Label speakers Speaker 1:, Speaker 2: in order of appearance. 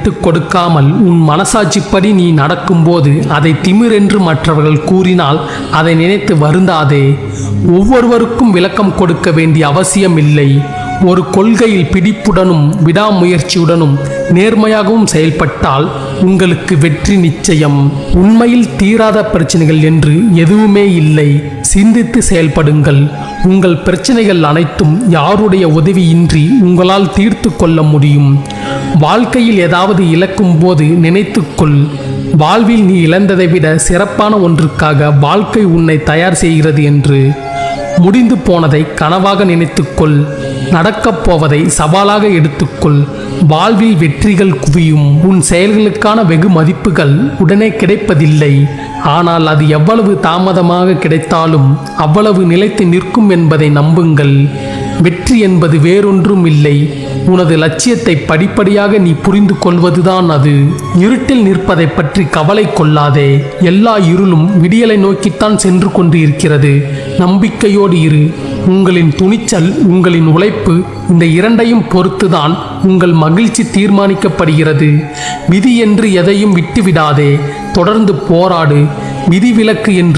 Speaker 1: விட்டுக் கொடுக்காமல் உன் மனசாட்சிப்படி நீ நடக்கும்போது அதை திமிரென்று மற்றவர்கள் கூறினால் அதை நினைத்து வருந்தாதே. ஒவ்வொருவருக்கும் விளக்கம் கொடுக்க வேண்டிய அவசியம் இல்லை. ஒரு கொள்கையில் பிடிப்புடனும் விடாமுயற்சியுடனும் நேர்மையாகவும் செயல்பட்டால் உங்களுக்கு வெற்றி நிச்சயம். உண்மையில் தீராத பிரச்சனைகள் என்று எதுவுமே இல்லை. சிந்தித்து செயல்படுங்கள். உங்கள் பிரச்சனைகள் அனைத்தும் யாருடைய உதவியின்றி உங்களால் தீர்த்து கொள்ள முடியும். வாழ்க்கையில் ஏதாவது இழக்கும் போது நினைத்துக்கொள், வாழ்வில் நீ இழந்ததை விட சிறப்பான ஒன்றுக்காக வாழ்க்கை உன்னை தயார் செய்கிறது என்று. முடிந்து போனதை கனவாக நினைத்துக்கொள். நடக்கப் போவதை சவாலாக எடுத்துக்கொள். வாழ்வில் வெற்றிகள் குவியும். உன் செயல்களுக்கான வெகு மதிப்புகள் உடனே கிடைப்பதில்லை. ஆனால் அது எவ்வளவு தாமதமாக கிடைத்தாலும் அவ்வளவு நிலைத்து நிற்கும் என்பதை நம்புங்கள். வெற்றி என்பது வேறொன்றும் இல்லை, உனது லட்சியத்தை படிப்படியாக நீ புரிந்து கொள்வதுதான் அது. இருட்டில் நிற்பதை பற்றி கவலை கொள்ளாதே. எல்லா இருளும் விடியலை நோக்கித்தான் சென்று கொண்டு இருக்கிறது. நம்பிக்கையோடு இரு. உங்களின் துணிச்சல், உங்களின் உழைப்பு, இந்த இரண்டையும் பொறுத்துதான் உங்கள் மகிழ்ச்சி தீர்மானிக்கப்படுகிறது. விதி என்று எதையும் விட்டுவிடாதே. தொடர்ந்து போராடு. விதிவிலக்கு என்று